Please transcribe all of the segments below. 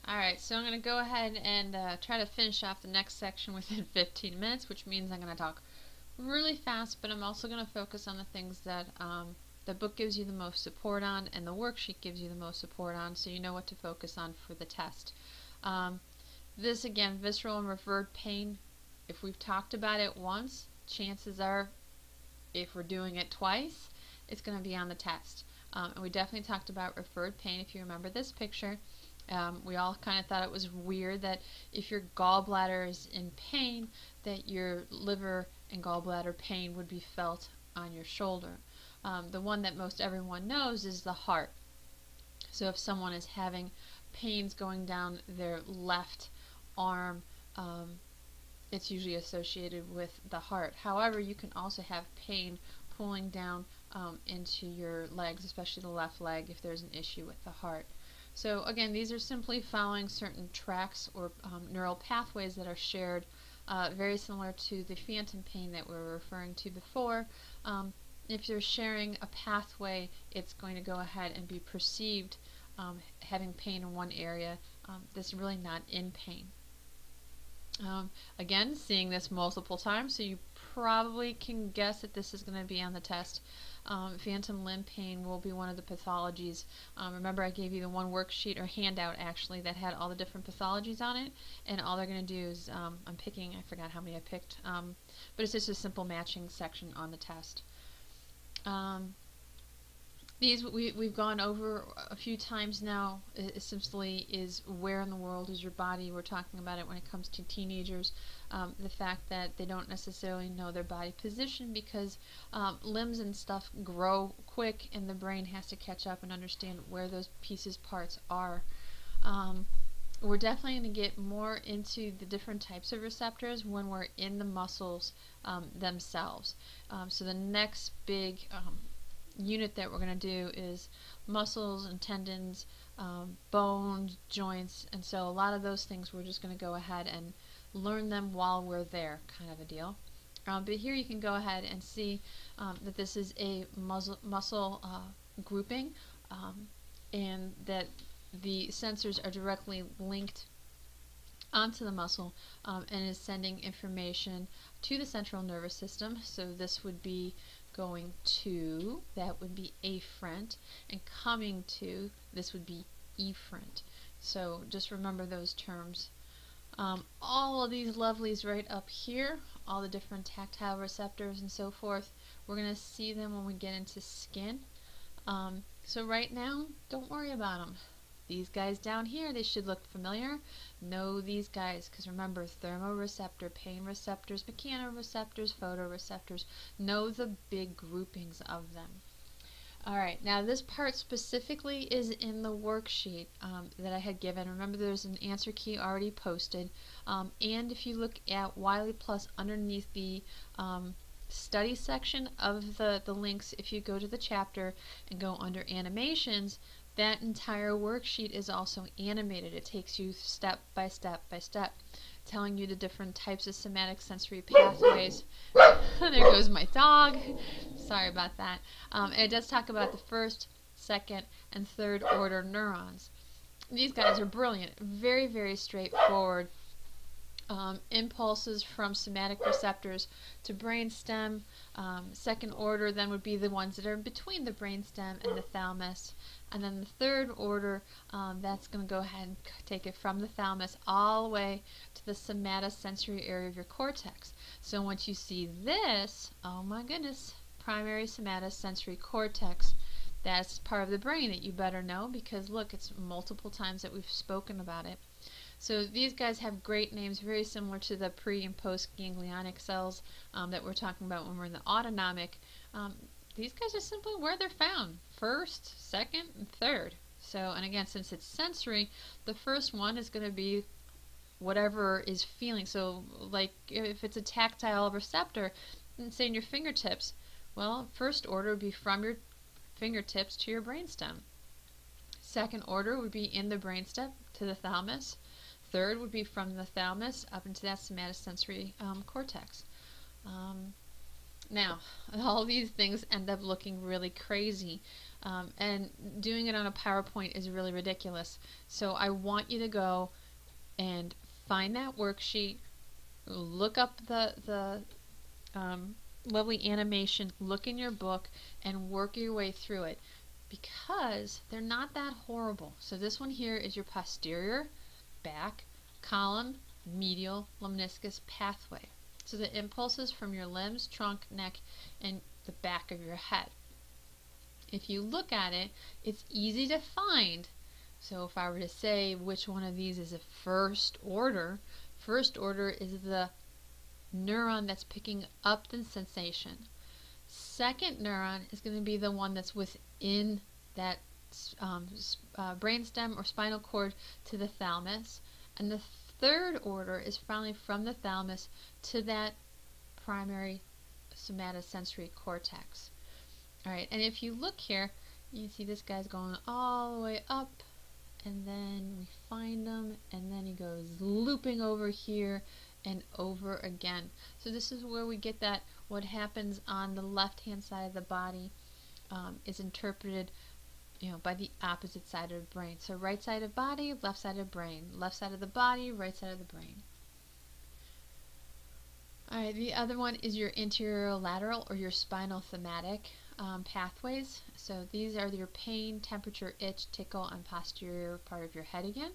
Alright, so I'm going to go ahead and try to finish off the next section within 15 minutes, which means I'm going to talk really fast, but I'm also going to focus on the things that the book gives you the most support on and the worksheet gives you the most support on, so you know what to focus on for the test. This, again, visceral and referred pain, if we've talked about it once, chances are, if we're doing it twice, it's going to be on the test. And we definitely talked about referred pain. If you remember this picture, we all kind of thought it was weird that if your gallbladder is in pain, that your liver and gallbladder pain would be felt on your shoulder. The one that most everyone knows is the heart. So if someone is having pains going down their left arm, it's usually associated with the heart. However, you can also have pain pulling down into your legs, especially the left leg, if there's an issue with the heart. So again, these are simply following certain tracks or neural pathways that are shared, very similar to the phantom pain that we were referring to before. If you're sharing a pathway, it's going to go ahead and be perceived having pain in one area that's really not in pain. Again, seeing this multiple times, so you probably can guess that this is going to be on the test. Phantom limb pain will be one of the pathologies. Remember, I gave you the one worksheet or handout actually that had all the different pathologies on it, and all they're going to do is, I'm picking, I forgot how many I picked, but it's just a simple matching section on the test. These we've gone over a few times now. Essentially, is where in the world is your body? We're talking about it when it comes to teenagers. The fact that they don't necessarily know their body position because limbs and stuff grow quick, and the brain has to catch up and understand where those parts are. We're definitely going to get more into the different types of receptors when we're in the muscles themselves. So the next big unit that we're going to do is muscles and tendons, bones, joints, and so a lot of those things we're just going to go ahead and learn them while we're there, kind of a deal. But here you can go ahead and see that this is a muscle grouping, and that the sensors are directly linked onto the muscle and is sending information to the central nervous system. So this would be going to, that would be afferent, and coming to, this would be efferent. So just remember those terms. All of these lovelies right up here, all the different tactile receptors and so forth, we're going to see them when we get into skin. So right now, don't worry about them. These guys down here, they should look familiar. Know these guys, because remember, thermoreceptor, pain receptors, mechanoreceptors, photoreceptors. Know the big groupings of them. Alright, now this part specifically is in the worksheet that I had given. Remember, there's an answer key already posted. And if you look at Wiley Plus underneath the study section of the links, if you go to the chapter and go under animations, that entire worksheet is also animated. It takes you step by step by step, telling you the different types of somatic sensory pathways. There goes my dog. Sorry about that. And it does talk about the first, second, and third order neurons. These guys are brilliant. Very, very straightforward. Impulses from somatic receptors to brainstem. Second order then would be the ones that are between the brainstem and the thalamus. And then the third order, that's going to go ahead and take it from the thalamus all the way to the somatosensory area of your cortex. So once you see this, oh my goodness, primary somatosensory cortex, that's part of the brain that you better know, because look, it's multiple times that we've spoken about it. So these guys have great names, very similar to the pre and post ganglionic cells that we're talking about when we're in the autonomic. These guys are simply where they're found, first, second, and third. So, and again, since it's sensory, the first one is going to be whatever is feeling. So like if it's a tactile receptor, say in your fingertips, well, first order would be from your fingertips to your brainstem. Second order would be in the brainstem to the thalamus. Third would be from the thalamus up into that somatosensory cortex. Now, all these things end up looking really crazy And doing it on a PowerPoint is really ridiculous. So I want you to go and find that worksheet, look up the lovely animation, look in your book, and work your way through it, because they're not that horrible. So this one here is your posterior back column medial lemniscus pathway. So the impulses from your limbs, trunk, neck, and the back of your head. If you look at it, it's easy to find. So if I were to say which one of these is a first order is the neuron that's picking up the sensation. Second neuron is going to be the one that's within that brainstem or spinal cord to the thalamus. And the third order is finally from the thalamus to that primary somatosensory cortex. Alright, and if you look here, you see this guy's going all the way up, and then we find him, and then he goes looping over here and over again. So this is where we get that what happens on the left-hand side of the body is interpreted, by the opposite side of the brain. So right side of body, left side of brain. Left side of the body, right side of the brain. Alright, the other one is your anterolateral or your spinal thematic pathways. So these are your pain, temperature, itch, tickle, and posterior part of your head again.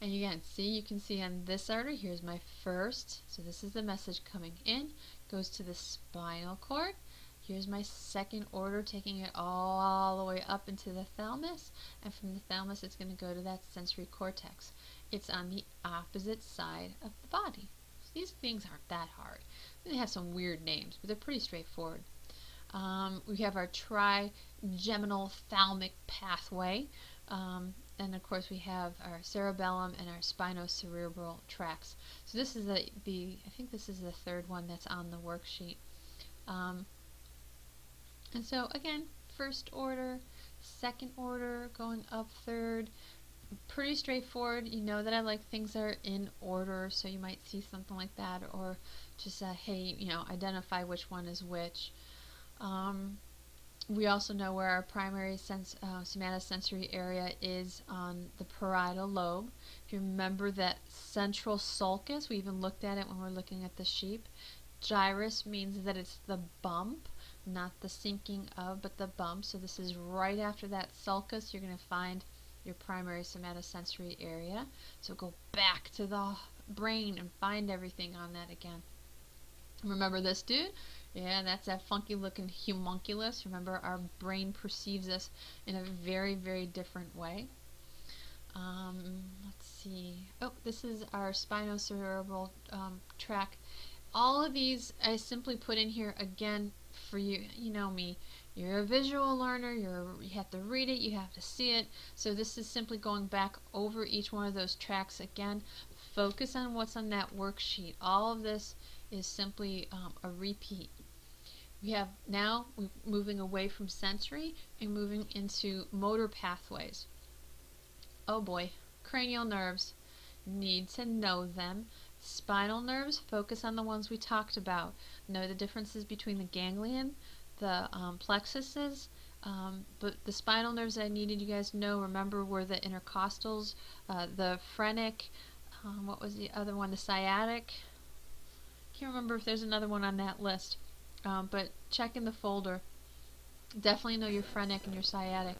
And again, you can see on this artery, here's my first. So this is the message coming in, goes to the spinal cord. Here's my second order, taking it all the way up into the thalamus, and from the thalamus it's going to go to that sensory cortex. It's on the opposite side of the body. So these things aren't that hard. They have some weird names, but they're pretty straightforward. We have our trigeminal thalamic pathway, and of course we have our cerebellum and our spinocerebral tracts. So this is I think this is the third one that's on the worksheet. And so again, first order, second order, going up third, pretty straightforward. You know that I like things that are in order, so you might see something like that, or just hey, identify which one is which. We also know where our primary somatosensory area is on the parietal lobe. If you remember that central sulcus, we even looked at it when we were looking at the sheep. Gyrus means that it's the bump, not the sinking of, but the bump. So this is right after that sulcus. You're going to find your primary somatosensory area. So go back to the brain and find everything on that again. Remember this dude? Yeah, that's that funky looking homunculus. Remember, our brain perceives us in a very, very different way. Let's see. Oh, this is our spinocerebral tract. All of these I simply put in here again for you. You know me. You're a visual learner. You have to read it. You have to see it. So this is simply going back over each one of those tracks again. Focus on what's on that worksheet. All of this is simply a repeat. We have now moving away from sensory and moving into motor pathways. Oh boy, cranial nerves, need to know them. Spinal nerves, focus on the ones we talked about. Know the differences between the ganglion, the plexuses, but the spinal nerves I needed you guys to know, remember, were the intercostals, the phrenic, what was the other one, the sciatic. Can't remember if there's another one on that list. But check in the folder. Definitely know your phrenic and your sciatic.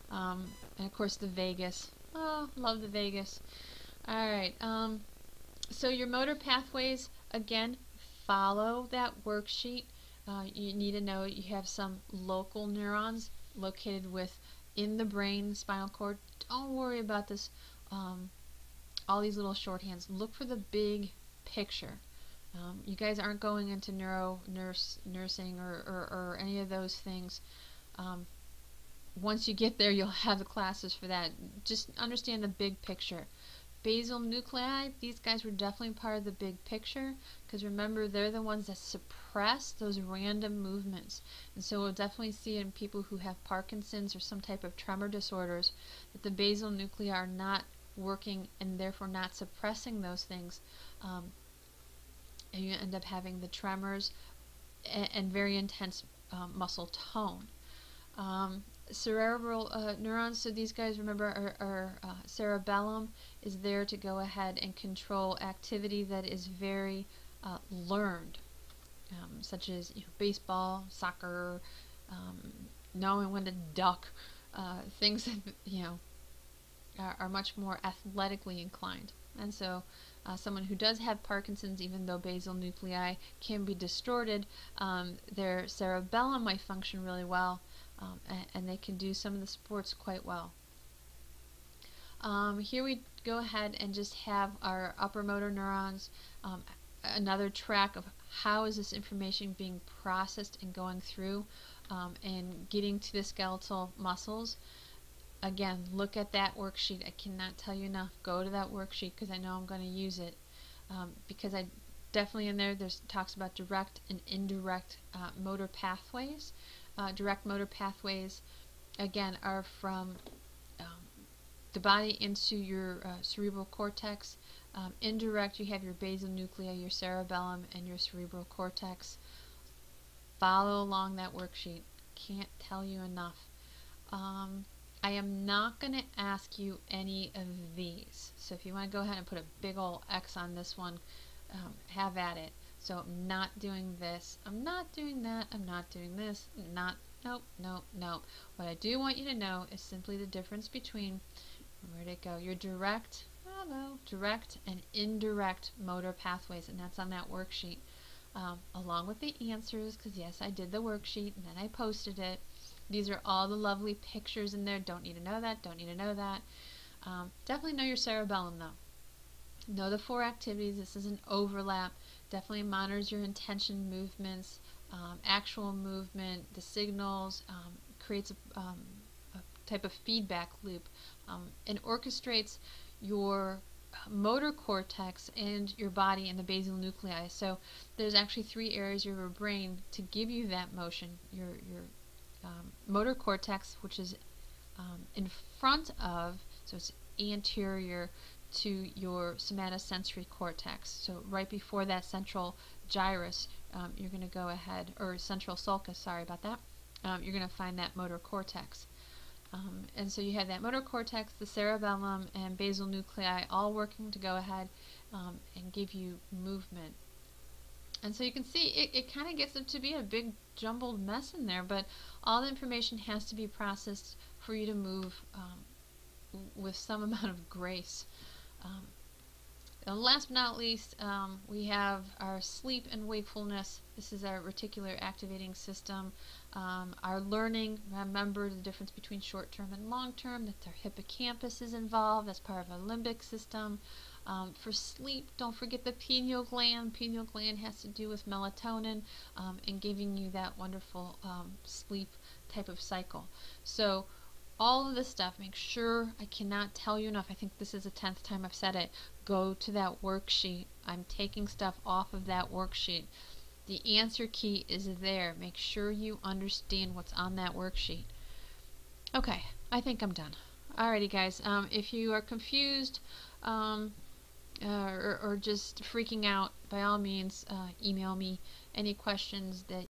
And of course the vagus. Oh, love the vagus. Alright, so your motor pathways, again, follow that worksheet. You need to know you have some local neurons located in the brain, spinal cord. Don't worry about this, all these little shorthands. Look for the big picture. You guys aren't going into nursing or any of those things. Once you get there, you'll have the classes for that. Just understand the big picture. Basal nuclei, these guys were definitely part of the big picture, because remember, they're the ones that suppress those random movements. And so we'll definitely see in people who have Parkinson's or some type of tremor disorders that the basal nuclei are not working and therefore not suppressing those things. And you end up having the tremors and very intense muscle tone. Cerebral neurons, so these guys, remember, our cerebellum is there to go ahead and control activity that is very learned, such as baseball, soccer, knowing when to duck, things that are much more athletically inclined. And so someone who does have Parkinson's, even though basal nuclei can be distorted, their cerebellum might function really well, and they can do some of the sports quite well. Here we go ahead and just have our upper motor neurons, another track of how is this information being processed and going through and getting to the skeletal muscles. Again, look at that worksheet. I cannot tell you enough. Go to that worksheet because I know I'm going to use it, because I definitely in there's talks about direct and indirect motor pathways. Direct motor pathways, again, are from the body into your cerebral cortex. Indirect, you have your basal nuclei, your cerebellum, and your cerebral cortex. Follow along that worksheet. Can't tell you enough. I am not going to ask you any of these. So if you want to go ahead and put a big old X on this one, have at it. So I'm not doing this. I'm not doing that. I'm not doing this. Nope. What I do want you to know is simply the difference between, where'd it go? Your direct and indirect motor pathways, and that's on that worksheet, along with the answers, because yes, I did the worksheet and then I posted it. These are all the lovely pictures in there. Don't need to know that. Don't need to know that. Definitely know your cerebellum, though. Know the 4 activities. This is an overlap. Definitely monitors your intention movements, actual movement, the signals, creates a type of feedback loop, and orchestrates your motor cortex and your body and the basal nuclei. So there's actually 3 areas of your brain to give you that motion. Your motor cortex, which is in front of, so it's anterior to your somatosensory cortex. So right before that central gyrus, you're going to go ahead, or central sulcus, sorry about that, you're going to find that motor cortex. And so you have that motor cortex, the cerebellum, and basal nuclei all working to go ahead and give you movement. And so you can see it kind of gets it to be a big jumbled mess in there, but all the information has to be processed for you to move with some amount of grace. And last but not least, we have our sleep and wakefulness. This is our reticular activating system. Our learning, remember the difference between short-term and long-term, that our hippocampus is involved. That's part of our limbic system. For sleep, don't forget the pineal gland. Pineal gland has to do with melatonin and giving you that wonderful sleep type of cycle. So all of this stuff, make sure, I cannot tell you enough, I think this is the 10th time I've said it, go to that worksheet. I'm taking stuff off of that worksheet. The answer key is there. Make sure you understand what's on that worksheet. Okay, I think I'm done. Alrighty guys, if you are confused or just freaking out, by all means email me any questions that